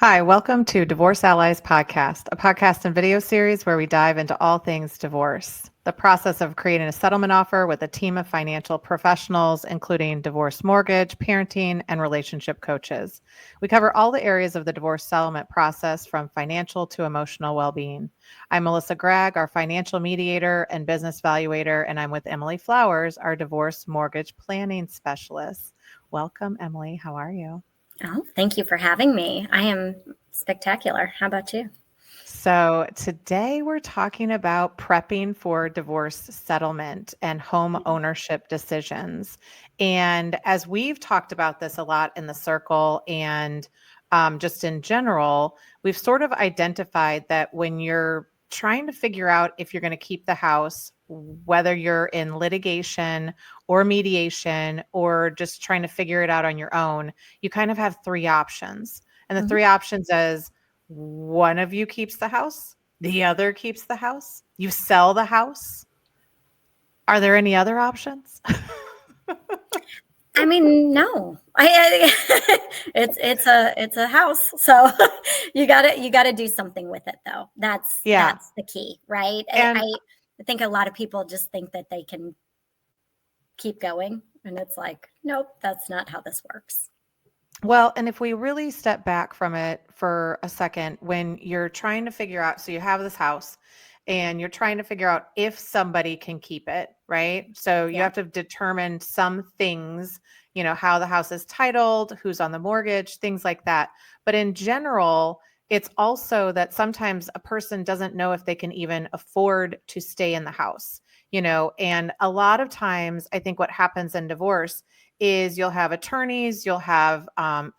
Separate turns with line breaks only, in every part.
Hi, welcome to Divorce Allies Podcast, a podcast and video series where we dive into all things divorce. The process of creating a settlement offer with a team of financial professionals, including divorce mortgage, parenting, and relationship coaches. We cover all the areas of the divorce settlement process from financial to emotional well-being. I'm Melissa Gragg, our financial mediator and business valuator, and I'm with Emile Flowers, our divorce mortgage planning specialist. Welcome, Emily. How are you?
Oh, thank you for having me. I am spectacular. How about you?
So, today we're talking about prepping for divorce settlement and home ownership decisions. And as we've talked about this a lot in the circle and just in general, we've sort of identified that when you're trying to figure out if you're going to keep the house, whether you're in litigation or mediation or just trying to figure it out on your own, you kind of have three options. And the three options is one of you keeps the house, the other keeps the house, you sell the house. Are there any other options?
I mean, no. It's a house, so you gotta do something with it, though. That's
Yeah.
the key, right?
And
I think a lot of people just think that they can keep going, and it's like, nope, that's not how this works.
well, and if we really step back from it for a second, when you're trying to figure out, so you have this house and you're trying to figure out if somebody can keep it, right? So you
Yeah.
have to determine some things, how the house is titled, who's on the mortgage, things like that. But in general, it's also that sometimes a person doesn't know if they can even afford to stay in the house, and a lot of times I think what happens in divorce is you'll have attorneys, you'll have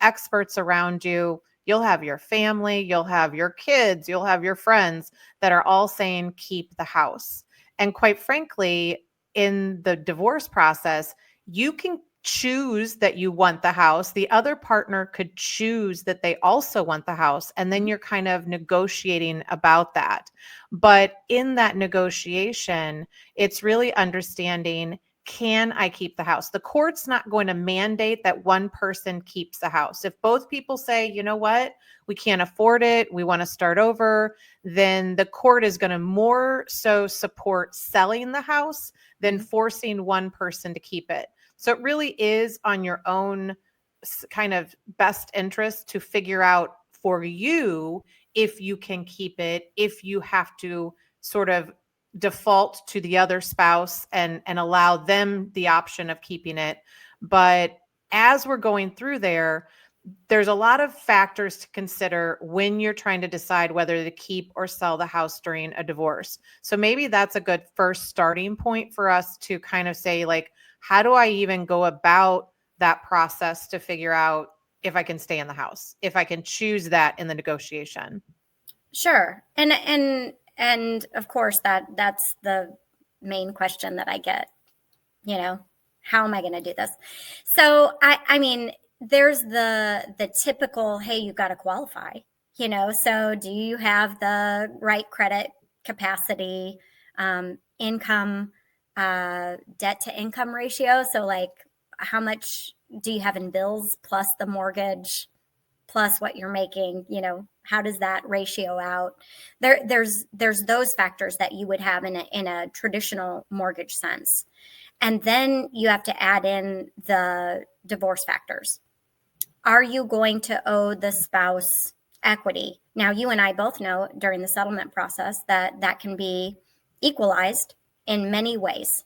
experts around you, you'll have your family, you'll have your kids, you'll have your friends that are all saying, keep the house. And quite frankly, in the divorce process, you can choose that you want the house. The other partner could choose that they also want the house. And then you're kind of negotiating about that. But in that negotiation, it's really understanding, can I keep the house? The court's not going to mandate that one person keeps the house. If both people say, you know what, we can't afford it, we want to start over, then the court is going to more so support selling the house than forcing one person to keep it. So it really is on your own kind of best interest to figure out for you if you can keep it, if you have to sort of default to the other spouse and allow them the option of keeping it. But as we're going through there's a lot of factors to consider when you're trying to decide whether to keep or sell the house during a divorce. So maybe that's a good first starting point for us to kind of say, like, how do I even go about that process to figure out if I can stay in the house, if I can choose that in the negotiation?
Sure. And of course that's the main question that I get, how am I going to do this? So I mean, there's the typical, hey, you got to qualify, so do you have the right credit capacity, income, debt to income ratio? So like, how much do you have in bills plus the mortgage plus what you're making? How does that ratio out? There's those factors that you would have in a traditional mortgage sense. And then you have to add in the divorce factors. Are you going to owe the spouse equity? Now, you and I both know during the settlement process that can be equalized in many ways.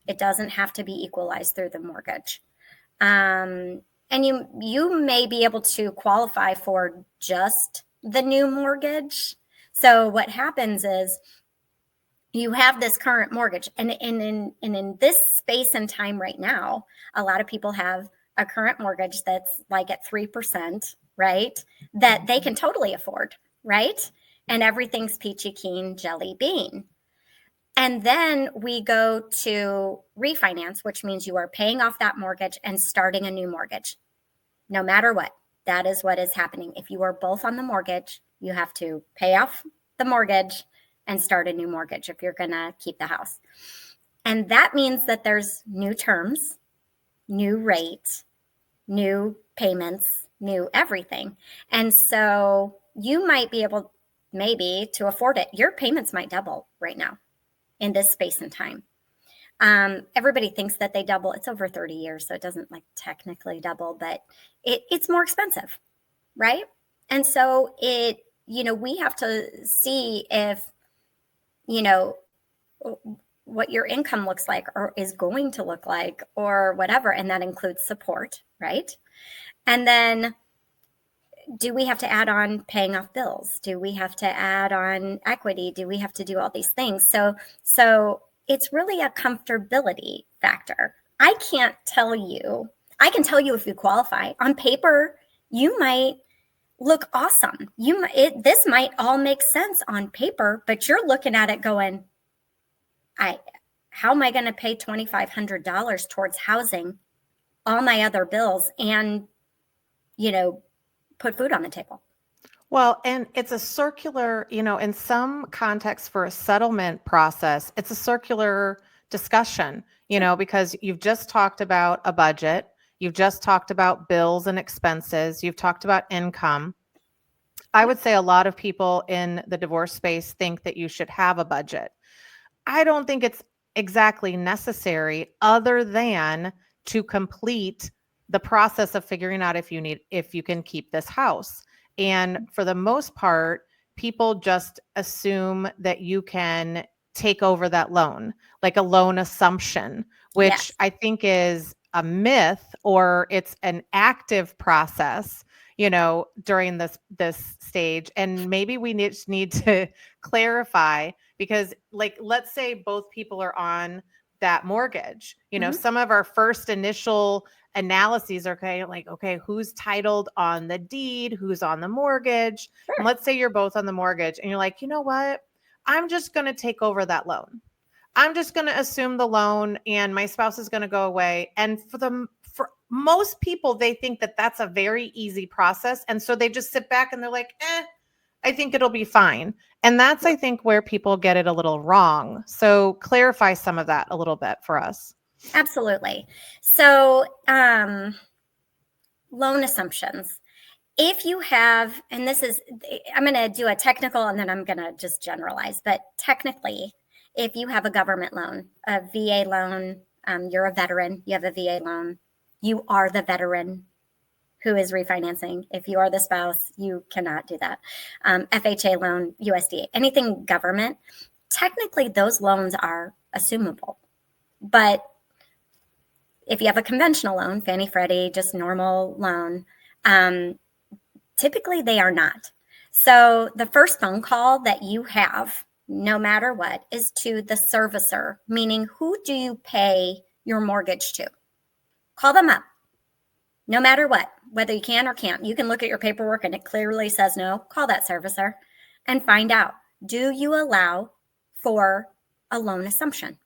It doesn't have to be equalized through the mortgage. And you may be able to qualify for just the new mortgage. So what happens is you have this current mortgage, and in this space and time right now, a lot of people have a current mortgage that's like at 3%, right? That they can totally afford, right? And everything's peachy keen jelly bean. And then we go to refinance, which means you are paying off that mortgage and starting a new mortgage. No matter what, that is what is happening. If you are both on the mortgage, you have to pay off the mortgage and start a new mortgage if you're going to keep the house. And that means that there's new terms, new rate, new payments, knew everything. And so you might be able maybe to afford it. Your payments might double right now in this space and time. Everybody thinks that they double. It's over 30 years, so it doesn't like technically double, but it's more expensive, right? And so we have to see if, what your income looks like or is going to look like or whatever. And that includes support, right? And then do we have to add on paying off bills? Do we have to add on equity? Do we have to do all these things? So it's really a comfortability factor. I can tell you if you qualify. On paper, you might look awesome. This might all make sense on paper, but you're looking at it going, how am I going to pay $2,500 towards housing, all my other bills, and, put food on the table?
Well, and it's a circular, in some contexts for a settlement process, it's a circular discussion, because you've just talked about a budget, you've just talked about bills and expenses, you've talked about income. I would say a lot of people in the divorce space think that you should have a budget. I don't think it's exactly necessary, other than to complete the process of figuring out if you can keep this house. And for the most part, people just assume that you can take over that loan, like a loan assumption, which
Yes.
I think is a myth, or it's an active process, during this stage. And maybe we need to clarify, because like, let's say both people are on that mortgage, some of our first initial analyses are okay, who's titled on the deed, who's on the mortgage.
Sure.
And let's say you're both on the mortgage and you're like, you know what? I'm just going to take over that loan. I'm just going to assume the loan and my spouse is going to go away. And for most people, they think that that's a very easy process. And so they just sit back and they're like, I think it'll be fine. And that's, I think, where people get it a little wrong. So clarify some of that a little bit for us.
Absolutely. So loan assumptions. If you have, and I'm going to do a technical and then I'm going to just generalize, but technically, if you have a government loan, a VA loan, you're a veteran, you have a VA loan, you are the veteran who is refinancing. If you are the spouse, you cannot do that. FHA loan, USDA, anything government, technically those loans are assumable. But if you have a conventional loan, Fannie, Freddie, just normal loan, typically they are not. So the first phone call that you have, no matter what, is to the servicer, meaning who do you pay your mortgage to? Call them up. No matter what, whether you can or can't, you can look at your paperwork and it clearly says no. Call that servicer and find out, do you allow for a loan assumption?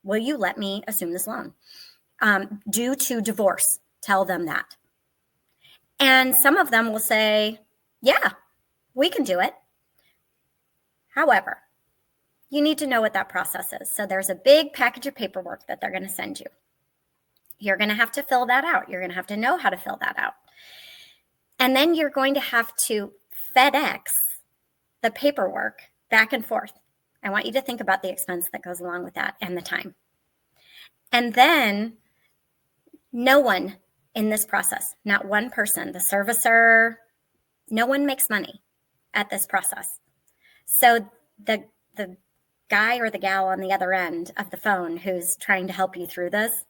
Will you let me assume this loan? Due to divorce, tell them that. And some of them will say, yeah, we can do it. However, you need to know what that process is. So there's a big package of paperwork that they're going to send you. You're going to have to fill that out. You're going to have to know how to fill that out. And then you're going to have to FedEx the paperwork back and forth. I want you to think about the expense that goes along with that and the time. And then no one in this process, not one person, the servicer, no one makes money at this process. So the guy or the gal on the other end of the phone who's trying to help you through this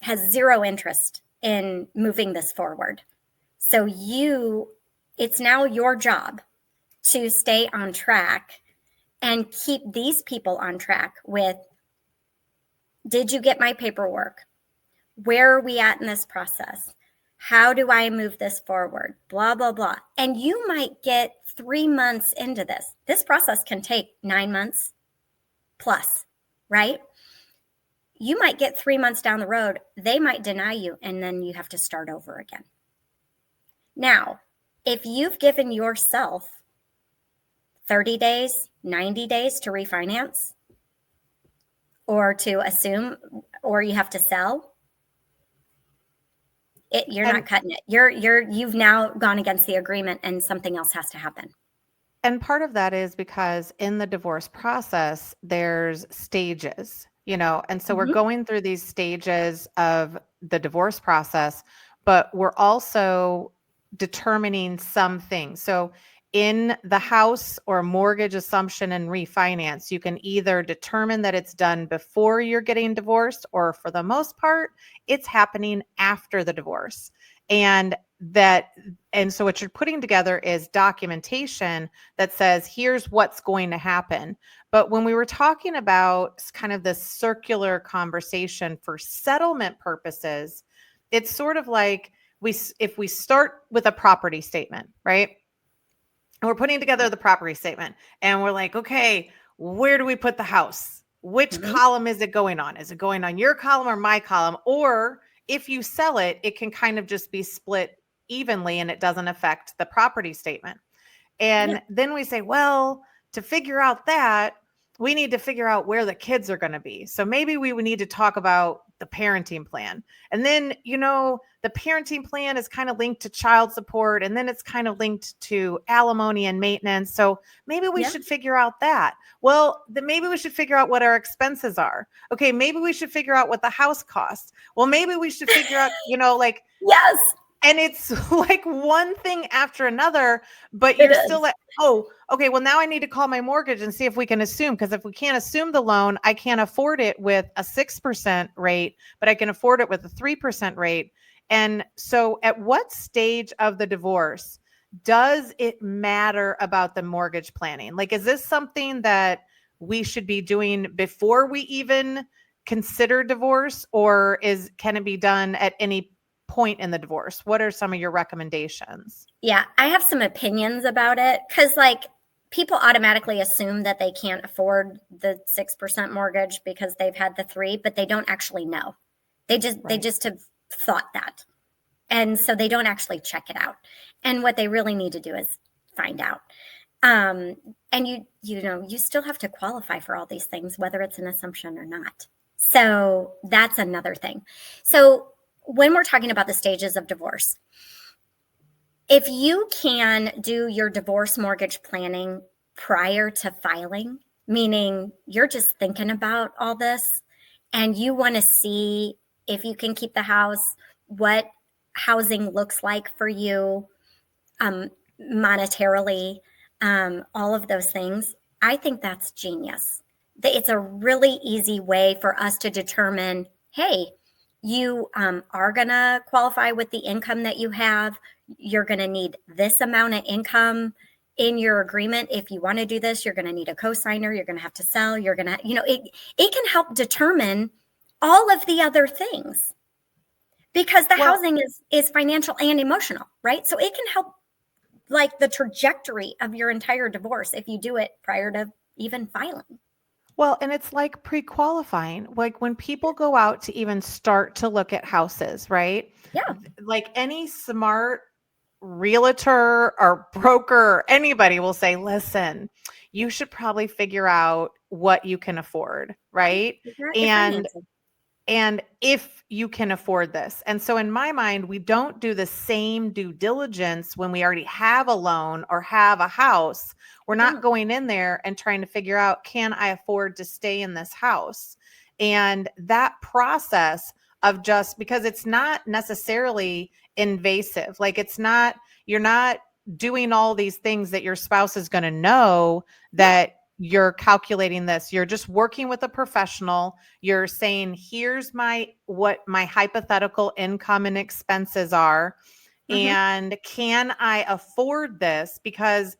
has zero interest in moving this forward. So it's now your job to stay on track and keep these people on track with, did you get my paperwork? Where are we at in this process? How do I move this forward? Blah, blah, blah. And you might get 3 months into this. This process can take 9 months plus, right? You might get 3 months down the road. They might deny you, and then you have to start over again. Now, if you've given yourself 30 days, 90 days to refinance or to assume, or you have to sell, You're not cutting it. You've now gone against the agreement, and something else has to happen.
And part of that is because in the divorce process, there's stages, and so we're going through these stages of the divorce process, but we're also determining some things. So in the house or mortgage assumption and refinance, you can either determine that it's done before you're getting divorced, or for the most part, it's happening after the divorce. And so what you're putting together is documentation that says, here's what's going to happen. But when we were talking about kind of this circular conversation for settlement purposes, it's sort of like if we start with a property statement, right? And we're putting together the property statement and we're like, okay, where do we put the house? Which column is it going on? Is it going on your column or my column? Or if you sell it, it can kind of just be split evenly and it doesn't affect the property statement. And then we say, well, to figure out that, we need to figure out where the kids are going to be. So maybe we would need to talk about the parenting plan. And then, the parenting plan is kind of linked to child support, and then it's kind of linked to alimony and maintenance. So maybe we should figure out that. Well, then maybe we should figure out what our expenses are. Okay, maybe we should figure out what the house costs. Well, maybe we should figure out,
Yes.
And it's like one thing after another, but you're still like, oh, okay, well, now I need to call my mortgage and see if we can assume, because if we can't assume the loan, I can't afford it with a 6% rate, but I can afford it with a 3% rate. And so at what stage of the divorce does it matter about the mortgage planning? Like, is this something that we should be doing before we even consider divorce, or can it be done at any point in the divorce? What are some of your recommendations?
Yeah, I have some opinions about it, because people automatically assume that they can't afford the 6% mortgage because they've had the 3, but they don't actually know. They just have thought that. And so they don't actually check it out. And what they really need to do is find out. And you still have to qualify for all these things, whether it's an assumption or not. So that's another thing. So when we're talking about the stages of divorce, if you can do your divorce mortgage planning prior to filing, meaning you're just thinking about all this and you want to see if you can keep the house, what housing looks like for you monetarily, all of those things, I think that's genius. It's a really easy way for us to determine, hey, you are going to qualify with the income that you have. You're going to need this amount of income in your agreement. If you want to do this, you're going to need a co-signer. You're going to have to sell. You're going to, it can help determine all of the other things, because the housing is financial and emotional, right? So it can help the trajectory of your entire divorce if you do it prior to even filing.
Well, and it's like pre-qualifying, like when people go out to even start to look at houses, right?
Yeah.
Like any smart realtor or broker or anybody will say, listen, you should probably figure out what you can afford, right? And if you can afford this. And so in my mind, we don't do the same due diligence when we already have a loan or have a house. We're not going in there and trying to figure out, can I afford to stay in this house? And that process of just, because it's not necessarily invasive, like you're not doing all these things that your spouse is going to know that you're calculating this. You're just working with a professional. You're saying, here's what my hypothetical income and expenses are. And can I afford this? Because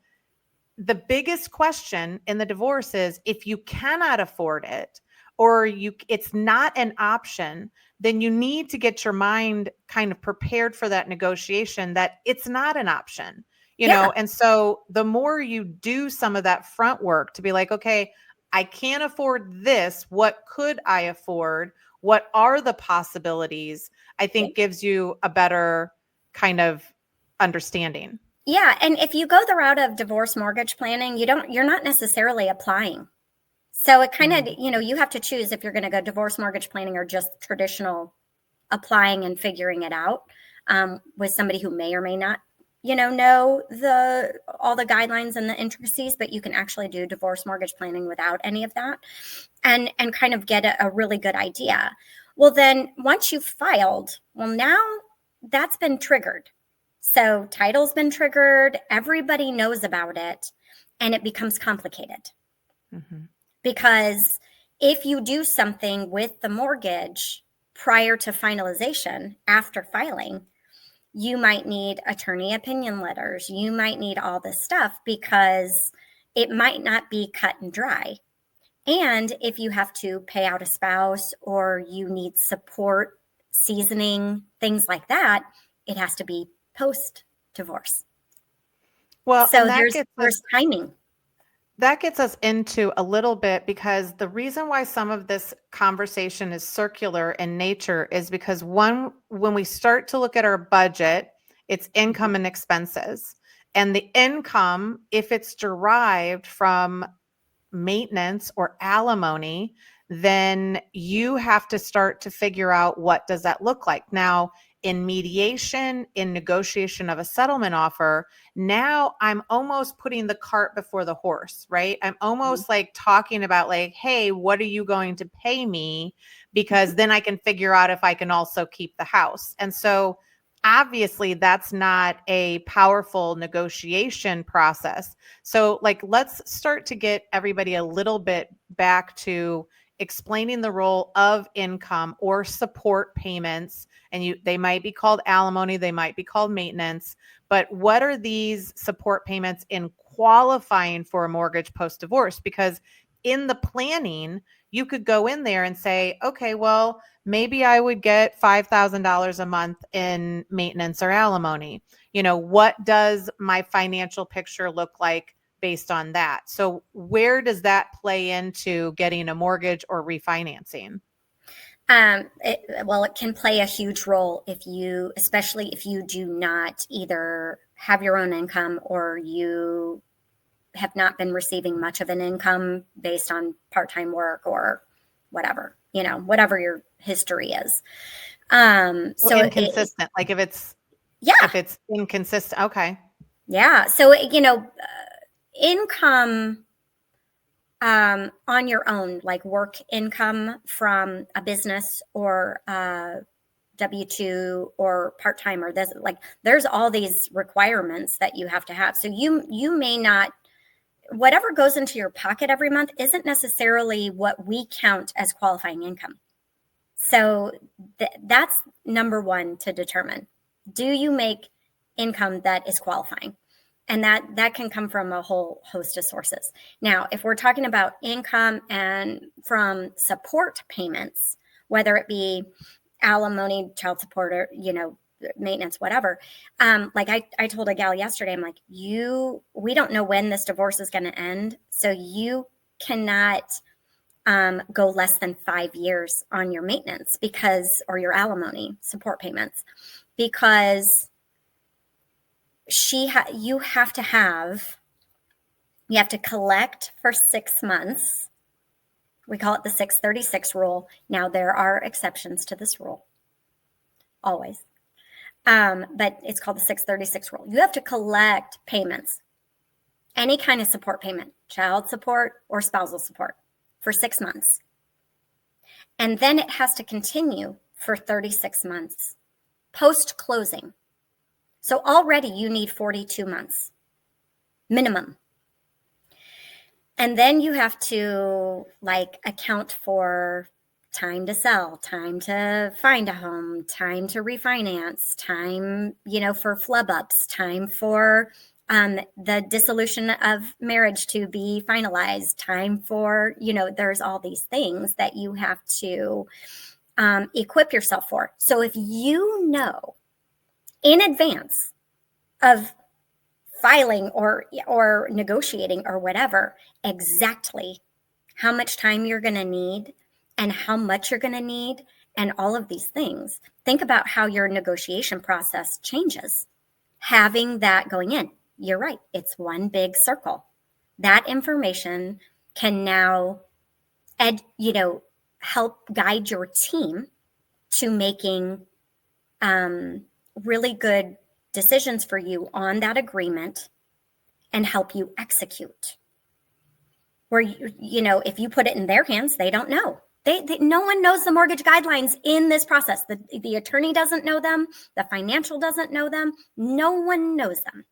the biggest question in the divorce is, if you cannot afford it, or it's not an option, then you need to get your mind kind of prepared for that negotiation, that it's not an option. And so the more you do some of that front work to be like, okay, I can't afford this. What could I afford? What are the possibilities? I think gives you a better kind of understanding.
Yeah. And if you go the route of divorce mortgage planning, you're not necessarily applying. So it kind of, you have to choose if you're going to go divorce mortgage planning or just traditional applying and figuring it out. with somebody who may or may not, know all the guidelines and the intricacies, but you can actually do divorce mortgage planning without any of that, and kind of get a really good idea. Well, then once you've filed, well, now that's been triggered. So title's been triggered, everybody knows about it, and it becomes complicated. Mm-hmm. Because if you do something with the mortgage prior to finalization, after filing, you might need attorney opinion letters. You might need all this stuff because it might not be cut and dry. And if you have to pay out a spouse or you need support, seasoning, things like that, it has to be post-divorce.
Well,
so there's timing.
That gets us into a little bit, because the reason why some of this conversation is circular in nature is because when we start to look at our budget, it's income and expenses. And the income, if it's derived from maintenance or alimony, then you have to start to figure out, what does that look like? Now, in mediation, in negotiation of a settlement offer, now I'm almost putting the cart before the horse, right? I'm almost like talking about like, hey, what are you going to pay me? Because then I can figure out if I can also keep the house. And so obviously that's not a powerful negotiation process. So like, let's start to get everybody a little bit back to explaining the role of income or support payments. And they might be called alimony, they might be called maintenance, but what are these support payments in qualifying for a mortgage post-divorce? Because in the planning, you could go in there and say, okay, well, maybe I would get $5,000 a month in maintenance or alimony. What does my financial picture look like based on that? So where does that play into getting a mortgage or refinancing?
It can play a huge role especially if you do not either have your own income or you have not been receiving much of an income based on part-time work or whatever, whatever your history is.
So inconsistent, like if it's inconsistent. Okay.
Yeah. So, income on your own, like work income from a business or W-2 or part-time, or there's all these requirements that you have to have. So you may not, whatever goes into your pocket every month isn't necessarily what we count as qualifying income. So that's number one to determine. Do you make income that is qualifying? And that can come from a whole host of sources. Now, if we're talking about income and from support payments, whether it be alimony, child support, or, maintenance, whatever. Like I told a gal yesterday, I'm like, we don't know when this divorce is going to end. So you cannot go less than 5 years on your maintenance or your alimony support payments, because you have to collect for 6 months. We call it the 636 rule. Now, there are exceptions to this rule, always. But it's called the 636 rule. You have to collect payments, any kind of support payment, child support or spousal support, for 6 months. And then it has to continue for 36 months post-closing. So already you need 42 months minimum. And then you have to account for time to sell, time to find a home, time to refinance, time, for flub ups, time for the dissolution of marriage to be finalized, time for, there's all these things that you have to equip yourself for. So if you know in advance of filing or negotiating or whatever exactly how much time you're going to need and how much you're going to need and all of these things, think about how your negotiation process changes. Having that going in, you're right, it's one big circle. That information can now help guide your team to making really good decisions for you on that agreement and help you execute. Where, if you put it in their hands, they don't know. No one knows the mortgage guidelines in this process. The attorney doesn't know them. The financial doesn't know them. No one knows them.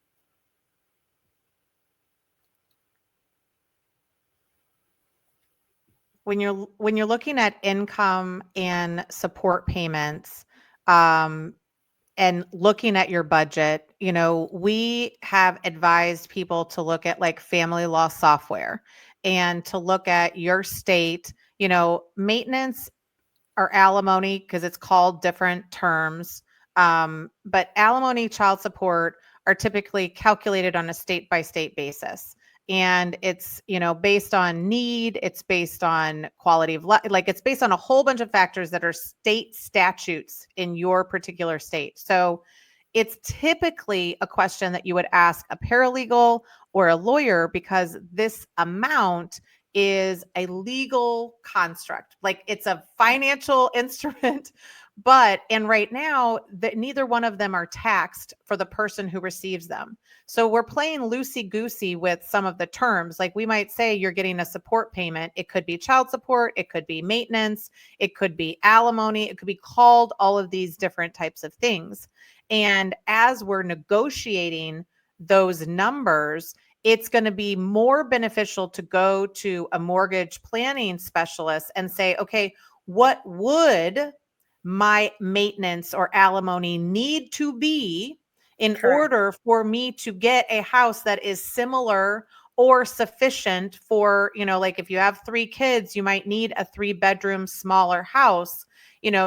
When you're looking at income and support payments, and looking at your budget, we have advised people to look at like family law software and to look at your state, maintenance or alimony, because it's called different terms. But alimony, child support are typically calculated on a state by state basis. And it's, based on need, it's based on quality of life, like it's based on a whole bunch of factors that are state statutes in your particular state. So it's typically a question that you would ask a paralegal or a lawyer, because this amount is a legal construct. Like it's a financial instrument, and right now neither one of them are taxed for the person who receives them. So we're playing loosey-goosey with some of the terms. Like we might say you're getting a support payment. It could be child support. It could be maintenance. It could be alimony. It could be called all of these different types of things. And as we're negotiating those numbers, it's going to be more beneficial to go to a mortgage planning specialist and say, okay, what would my maintenance or alimony need to be in
Correct.
order for me to get a house that is similar or sufficient for, like if you have 3 kids, you might need a 3-bedroom smaller house,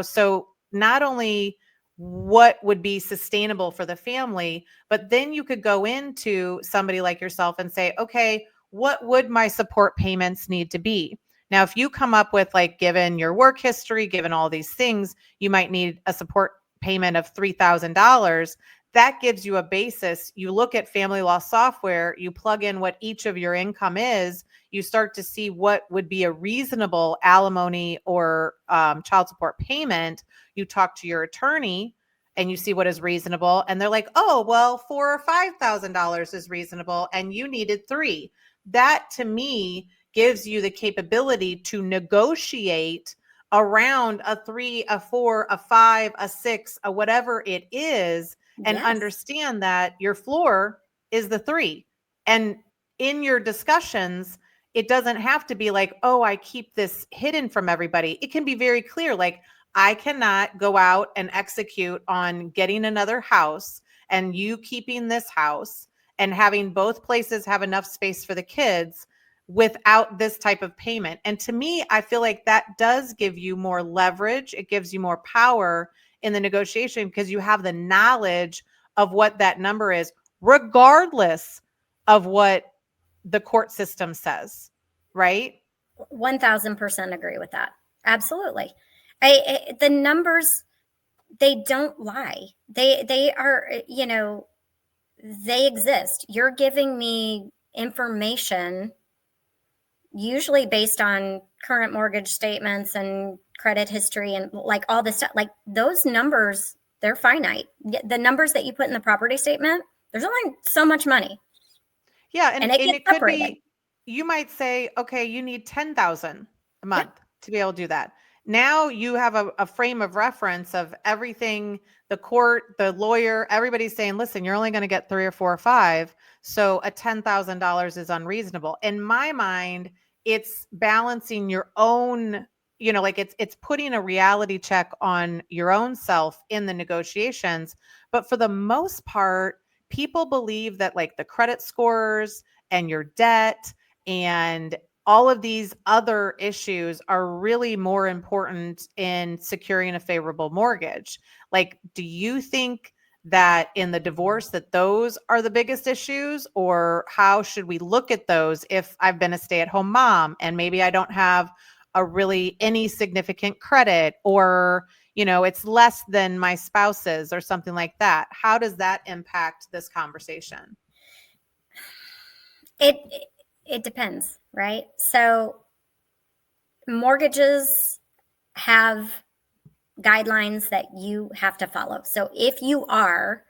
so not only what would be sustainable for the family, but then you could go into somebody like yourself and say, okay, what would my support payments need to be? Now, if you come up with, like, given your work history, given all these things, you might need a support payment of $3,000. That gives you a basis. You look at family law software, you plug in what each of your income is, you start to see what would be a reasonable alimony or child support payment. You talk to your attorney and you see what is reasonable. And they're like, oh, well, $4,000 or $5,000 is reasonable. And you needed 3. That to me gives you the capability to negotiate around a 3, a 4, a 5, a 6, a whatever it is, and
Yes.
understand that your floor is the 3. And in your discussions, it doesn't have to be like, oh, I keep this hidden from everybody. It can be very clear, like, I cannot go out and execute on getting another house and you keeping this house and having both places have enough space for the kids without this type of payment. And to me, I feel like that does give you more leverage. It gives you more power in the negotiation because you have the knowledge of what that number is, regardless of what the court system says, right?
1000% agree with that. Absolutely. The numbers, they don't lie. They are, they exist. You're giving me information usually based on current mortgage statements and credit history and like all this stuff. Like those numbers, they're finite. The numbers that you put in the property statement, there's only so much money.
Yeah, and
it
it could be, you might say, okay, you need 10,000 a month to be able to do that. Now you have a frame of reference of everything, the court, the lawyer, everybody's saying, listen, you're only going to get 3 or 4 or 5. So a $10,000 is unreasonable. In my mind, it's balancing your own, like it's putting a reality check on your own self in the negotiations. But for the most part, people believe that like the credit scores and your debt and all of these other issues are really more important in securing a favorable mortgage. Like, do you think that in the divorce that those are the biggest issues, or how should we look at those if I've been a stay-at-home mom and maybe I don't have any significant credit, or it's less than my spouse's or something like that? How does that impact this conversation?
It depends, right? So mortgages have guidelines that you have to follow. So if you are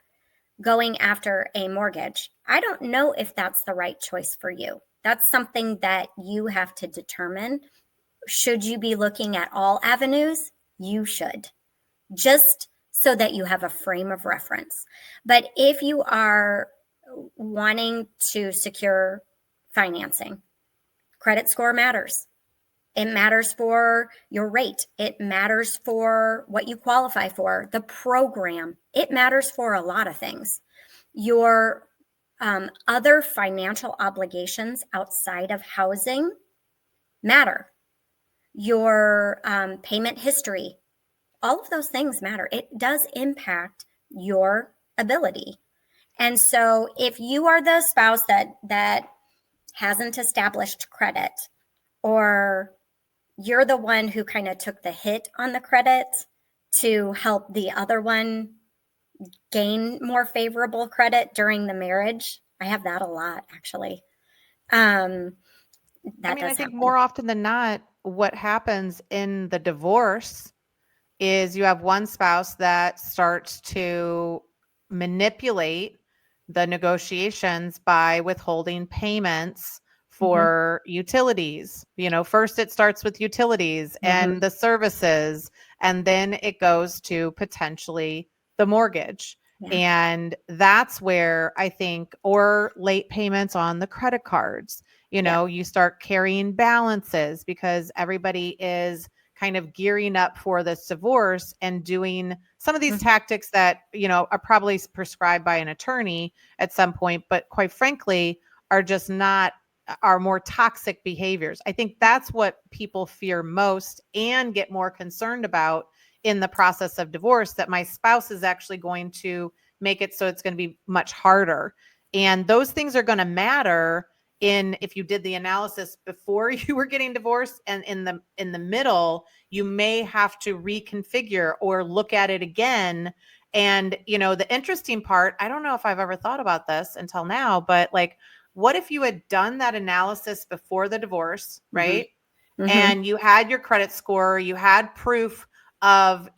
going after a mortgage, I don't know if that's the right choice for you. That's something that you have to determine. Should you be looking at all avenues? You should, just so that you have a frame of reference. But if you are wanting to secure financing, credit score matters. It matters for your rate. It matters for what you qualify for, the program. It matters for a lot of things. Your other financial obligations outside of housing matter. Your payment history, all of those things matter. It does impact your ability. And so if you are the spouse that hasn't established credit, or you're the one who kind of took the hit on the credit to help the other one gain more favorable credit during the marriage. I have that a lot, actually. I
think more often than not, what happens in the divorce is you have one spouse that starts to manipulate the negotiations by withholding payments for utilities. First it starts with utilities and the services, and then it goes to potentially the mortgage. Yeah. And that's where I think, or late payments on the credit cards, you start carrying balances because everybody is kind of gearing up for this divorce and doing some of these tactics that, are probably prescribed by an attorney at some point, but quite frankly, are more toxic behaviors. I think that's what people fear most and get more concerned about in the process of divorce, that my spouse is actually going to make it so it's going to be much harder. And those things are going to matter if you did the analysis before you were getting divorced, and in the middle, you may have to reconfigure or look at it again. And, the interesting part, I don't know if I've ever thought about this until now, but what if you had done that analysis before the divorce, right? And you had your credit score, you had proof of,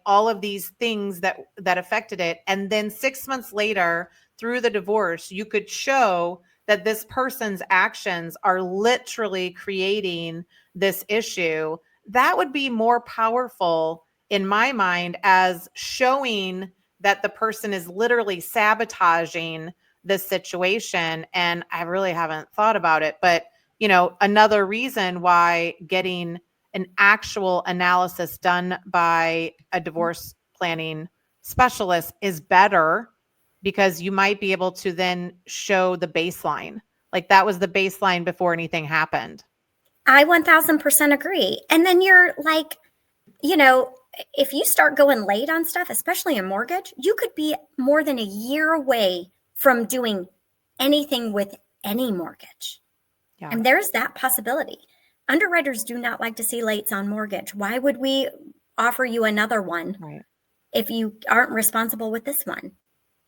all of these things that affected it. And then 6 months later, through the divorce, you could show that this person's actions are literally creating this issue. That would be more powerful in my mind as showing that the person is literally sabotaging this situation. And I really haven't thought about it. But, another reason why getting an actual analysis done by a divorce planning specialist is better, because you might be able to then show the baseline. That was the baseline before anything happened.
I 1000% agree. And then you're if you start going late on stuff, especially a mortgage, you could be more than a year away from doing anything with any mortgage. Yeah. And there's that possibility. Underwriters do not like to see lates on mortgage. Why would we offer you another one if you aren't responsible with this one?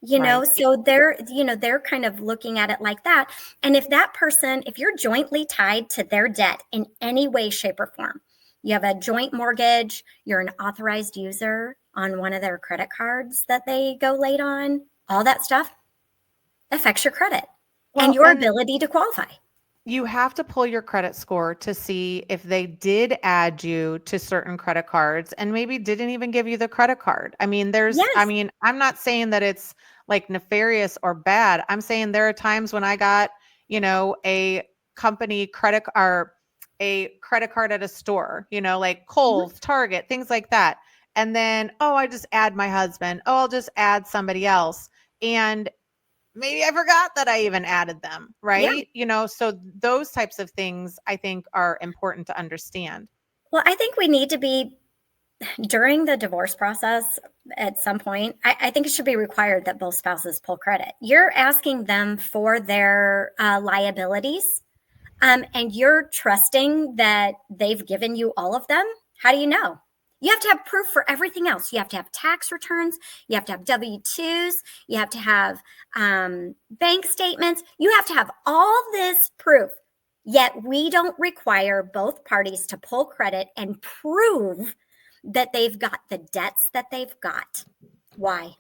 So they're kind of looking at it like that. And if you're jointly tied to their debt in any way, shape, or form, you have a joint mortgage, you're an authorized user on one of their credit cards that they go late on, all that stuff affects your credit and your ability to qualify.
You have to pull your credit score to see if they did add you to certain credit cards and maybe didn't even give you the credit card. I'm not saying that it's nefarious or bad. I'm saying there are times when I got, a company credit or a credit card at a store, Kohl's, Target, things like that. And then, I just add my husband. I'll just add somebody else. And maybe I forgot that I even added them, right? Yeah. So those types of things I think are important to understand.
Well, I think we need to be, during the divorce process at some point, I think it should be required that both spouses pull credit. You're asking them for their liabilities, and you're trusting that they've given you all of them. How do you know? You have to have proof for everything else. You have to have tax returns. You have to have W-2s. You have to have bank statements. You have to have all this proof. Yet we don't require both parties to pull credit and prove that they've got the debts that they've got. Why?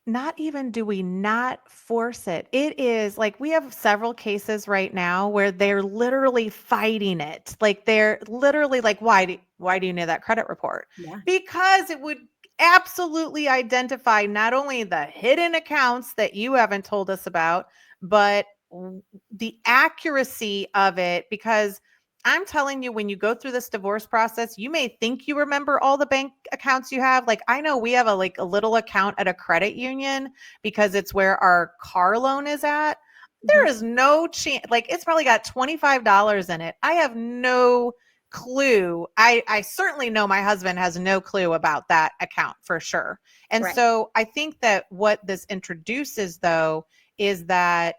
Not even do we not force it. It is like we have several cases right now where they're literally fighting it. Like they're literally like, why do you need that credit report?
Yeah.
Because it would absolutely identify not only the hidden accounts that you haven't told us about, but the accuracy of it. Because I'm telling you, when you go through this divorce process, you may think you remember all the bank accounts you have. Like I know we have a little account at a credit union because it's where our car loan is at. There is no chance. Like it's probably got $25 in it. I have no clue. I certainly know my husband has no clue about that account for sure. And
Right.
so I think that what this introduces though is that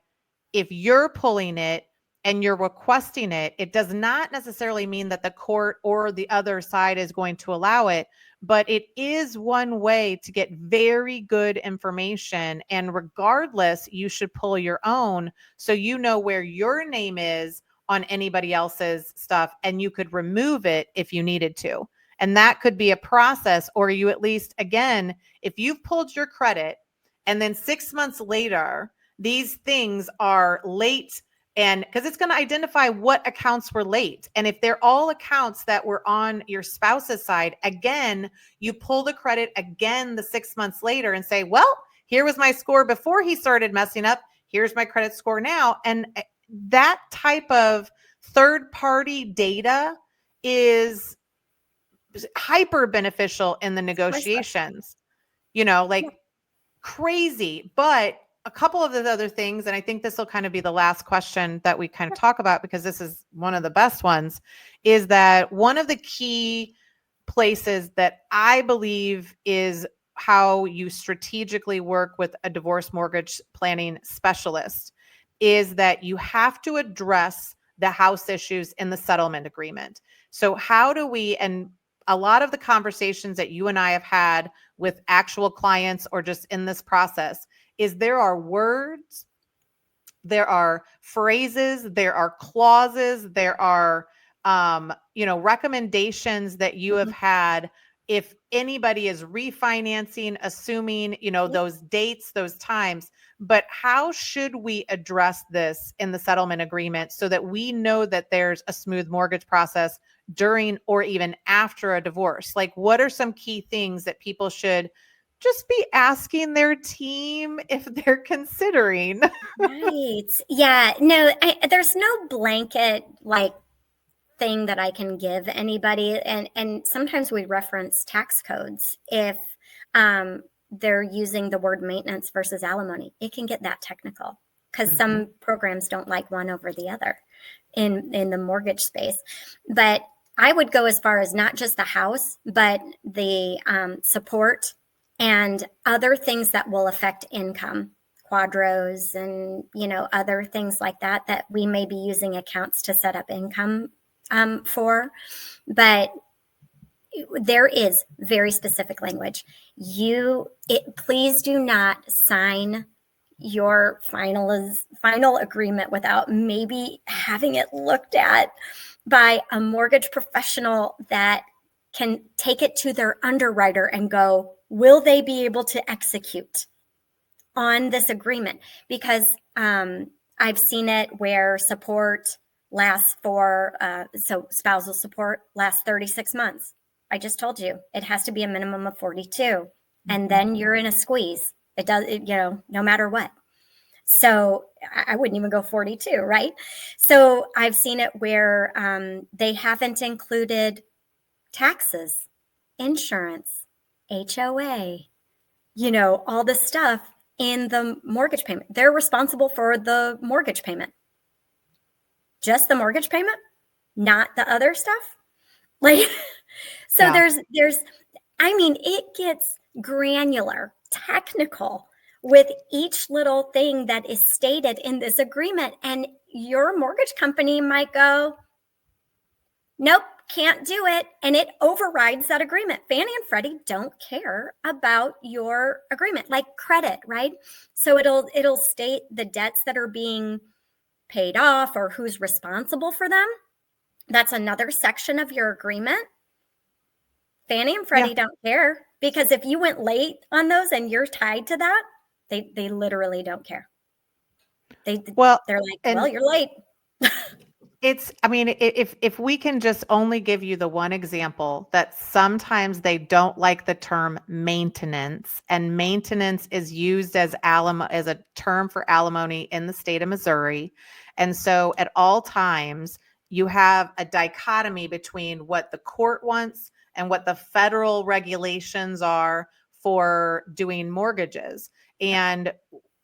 if you're pulling it and you're requesting it, it does not necessarily mean that the court or the other side is going to allow it, but it is one way to get very good information. And regardless, you should pull your own so you know where your name is on anybody else's stuff and you could remove it if you needed to. And that could be a process, or you at least, again, if you've pulled your credit and then 6 months later, these things are late, and because it's going to identify what accounts were late. And if they're all accounts that were on your spouse's side, again, you pull the credit again the 6 months later and say, well, here was my score before he started messing up. Here's my credit score now. And that type of third party data is hyper beneficial in the negotiations, crazy. But a couple of the other things, and I think this will kind of be the last question that we kind of talk about because this is one of the best ones, is that one of the key places that I believe is how you strategically work with a divorce mortgage planning specialist is that you have to address the house issues in the settlement agreement. So how do we, and a lot of the conversations that you and I have had with actual clients or just in this process is there are words, there are phrases, there are clauses, there are recommendations that you have had if anybody is refinancing, assuming, those dates, those times. But how should we address this in the settlement agreement so that we know that there's a smooth mortgage process during or even after a divorce? Like, what are some key things that people should just be asking their team if they're considering?
Right. Yeah. No, there's no blanket thing that I can give anybody. And sometimes we reference tax codes if they're using the word maintenance versus alimony. It can get that technical because some programs don't like one over the other in the mortgage space. But I would go as far as not just the house, but the support and other things that will affect income, quadros and, other things like that we may be using accounts to set up income for. But there is very specific language. Please do not sign your final agreement without maybe having it looked at by a mortgage professional that can take it to their underwriter and go, will they be able to execute on this agreement? Because I've seen it where support lasts so spousal support lasts 36 months. I just told you it has to be a minimum of 42. And then you're in a squeeze. It does, no matter what. So I wouldn't even go 42, right? So I've seen it where they haven't included taxes, insurance, HOA, all this stuff in the mortgage payment. They're responsible for the mortgage payment. Just the mortgage payment, not the other stuff. It gets granular, technical with each little thing that is stated in this agreement. And your mortgage company might go, nope, can't do it. And it overrides that agreement. Fannie and Freddie don't care about your agreement, like credit, right? So it'll state the debts that are being paid off or who's responsible for them. That's another section of your agreement. Fannie and Freddie don't care, because if you went late on those and you're tied to that, they literally don't care. They're like, well, you're late.
If we can just only give you the one example, that sometimes they don't like the term maintenance, and maintenance is used as a term for alimony in the state of Missouri. And so at all times, you have a dichotomy between what the court wants and what the federal regulations are for doing mortgages. And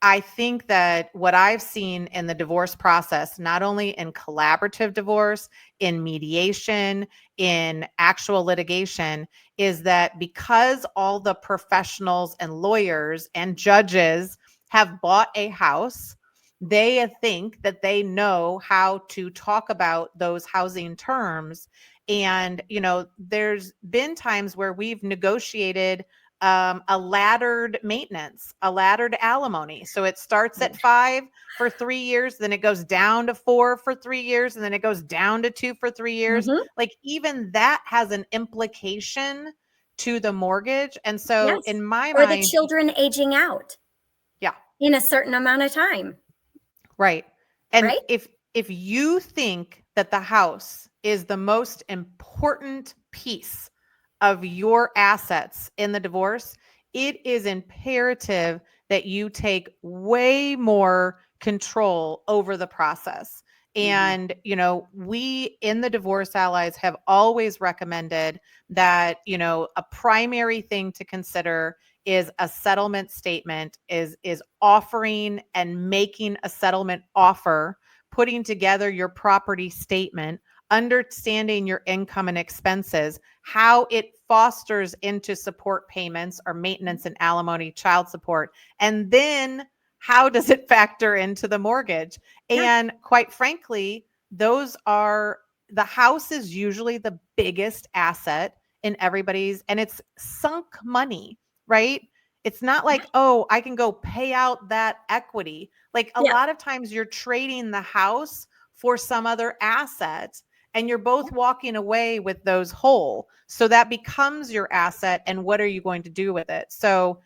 I think that what I've seen in the divorce process, not only in collaborative divorce, in mediation, in actual litigation, is that because all the professionals and lawyers and judges have bought a house, they think that they know how to talk about those housing terms. And, there's been times where we've negotiated a laddered maintenance, a laddered alimony. So it starts at 5 for 3 years, then it goes down to 4 for 3 years, and then it goes down to 2 for 3 years.
Mm-hmm.
Like, even that has an implication to the mortgage. And so in my mind,
or the children aging out.
Yeah.
In a certain amount of time.
Right. And
right?
if you think that the house is the most important piece of your assets in the divorce, it is imperative that you take way more control over the process. And, we in the Divorce Allies have always recommended that, a primary thing to consider is a settlement statement, is offering and making a settlement offer, putting together your property statement, understanding your income and expenses, how it fosters into support payments or maintenance and alimony, child support, and then how does it factor into the mortgage? And quite frankly, the house is usually the biggest asset in everybody's, and it's sunk money, right? It's not like, oh, I can go pay out that equity. Like a lot of times you're trading the house for some other asset, and you're both walking away with those whole. So that becomes your asset. And what are you going to do with it? So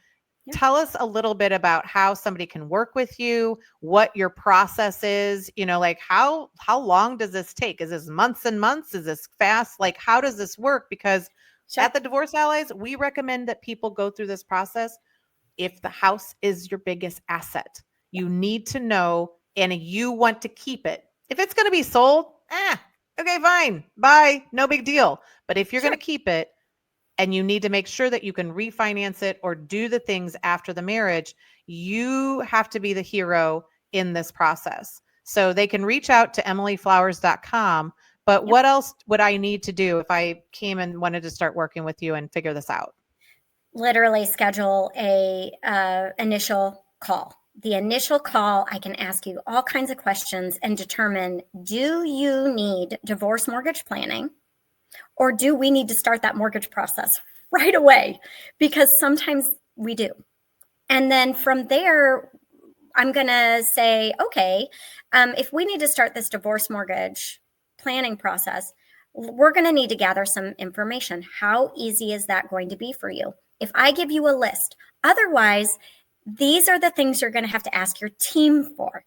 tell us a little bit about how somebody can work with you, what your process is, like how long does this take? Is this months and months? Is this fast? Like, how does this work? Because at the Divorce Allies, we recommend that people go through this process. If the house is your biggest asset, you need to know, and you want to keep it. If it's going to be sold, okay, fine, bye, no big deal. But if you're going to keep it, and you need to make sure that you can refinance it or do the things after the marriage, you have to be the hero in this process. So they can reach out to emileflowers.com. But what else would I need to do if I came and wanted to start working with you and figure this out?
Literally schedule a initial call. The initial call, I can ask you all kinds of questions and determine, do you need divorce mortgage planning? Or do we need to start that mortgage process right away? Because sometimes we do. And then from there, I'm going to say, okay, if we need to start this divorce mortgage planning process, we're going to need to gather some information. How easy is that going to be for you? If I give you a list, otherwise, these are the things you're going to have to ask your team for,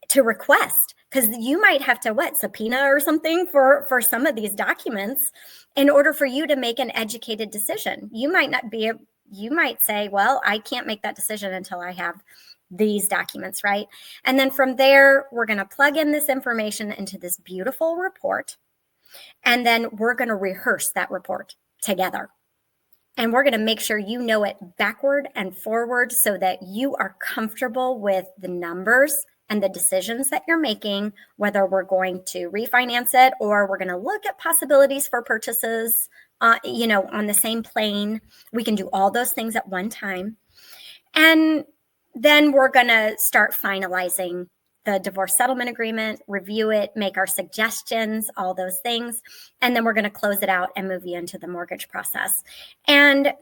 to request, because you might have to subpoena or something for some of these documents in order for you to make an educated decision. You might say, well, I can't make that decision until I have these documents, right? And then from there, we're going to plug in this information into this beautiful report. And then we're going to rehearse that report together. And we're going to make sure you know it backward and forward so that you are comfortable with the numbers and the decisions that you're making, whether we're going to refinance it or we're going to look at possibilities for purchases, on the same plane. We can do all those things at one time. And then we're going to start finalizing the divorce settlement agreement, review it, make our suggestions, all those things. And then we're going to close it out and move you into the mortgage process. And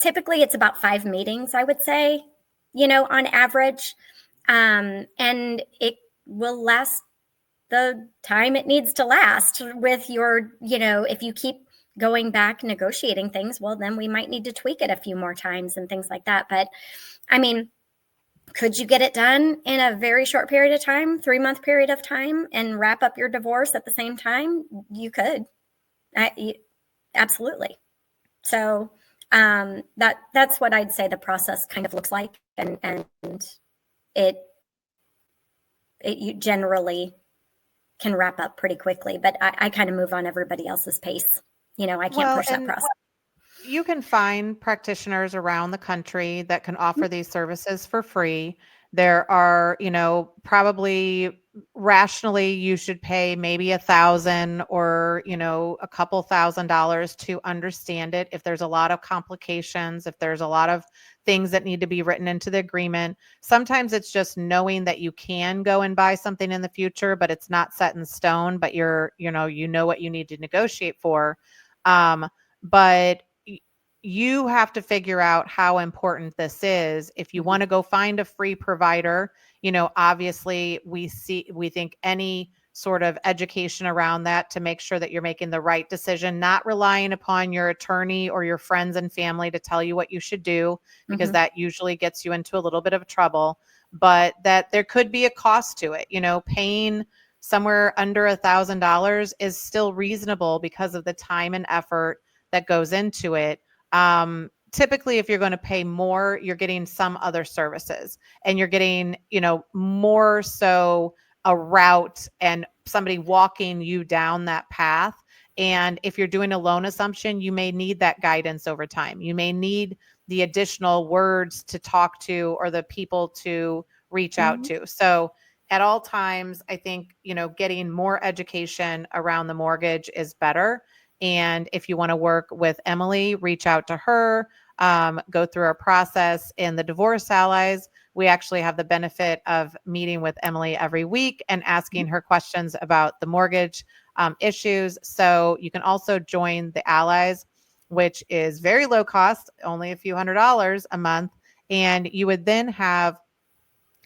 typically it's about 5 meetings, I would say, on average. And it will last the time it needs to last with your, if you keep going back, negotiating things, well, then we might need to tweak it a few more times and things like that. But I mean, could you get it done in a very short period of time, 3-month period of time, and wrap up your divorce at the same time? You could. Absolutely. So that's what I'd say the process kind of looks like, and it you generally can wrap up pretty quickly, but I kind of move on everybody else's pace. I can't push that process.
You can find practitioners around the country that can offer these services for free. There are, probably rationally you should pay maybe $1,000 or, a couple $1,000s to understand it. If there's a lot of complications, if there's a lot of things that need to be written into the agreement, sometimes it's just knowing that you can go and buy something in the future, but it's not set in stone, but you know what you need to negotiate for. But you have to figure out how important this is. If you want to go find a free provider, obviously we think any sort of education around that to make sure that you're making the right decision, not relying upon your attorney or your friends and family to tell you what you should do, because that usually gets you into a little bit of trouble, but that there could be a cost to it. Paying somewhere under $1,000 is still reasonable because of the time and effort that goes into it. Typically, if you're going to pay more, you're getting some other services, and you're getting, more so a route and somebody walking you down that path. And if you're doing a loan assumption, you may need that guidance over time. You may need the additional words to talk to or the people to reach out to. So at all times, I think, getting more education around the mortgage is better. And if you want to work with Emily, reach out to her, go through our process. In the Divorce Allies, we actually have the benefit of meeting with Emily every week and asking her questions about the mortgage issues. So you can also join the Allies, which is very low cost, only a few $100s a month. And you would then have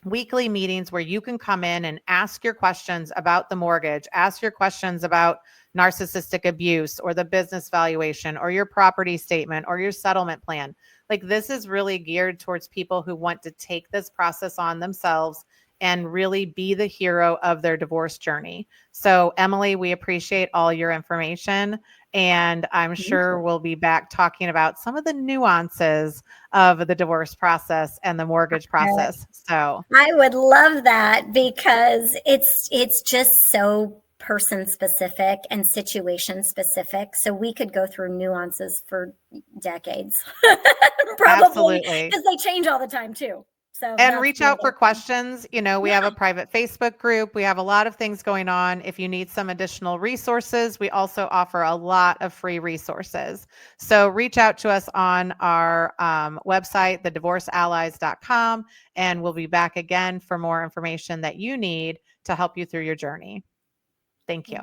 weekly meetings where you can come in and ask your questions about the mortgage, ask your questions about narcissistic abuse or the business valuation or your property statement or your settlement plan. Like, this is really geared towards people who want to take this process on themselves and really be the hero of their divorce journey. So, Emily, we appreciate all your information, and I'm sure we'll be back talking about some of the nuances of the divorce process and the mortgage process. So
I would love that, because it's just so person specific and situation specific. So we could go through nuances for decades, probably, because they change all the time too. So,
and reach out for questions. We have a private Facebook group. We have a lot of things going on. If you need some additional resources, we also offer a lot of free resources. So reach out to us on our website, thedivorceallies.com, and we'll be back again for more information that you need to help you through your journey. Thank you.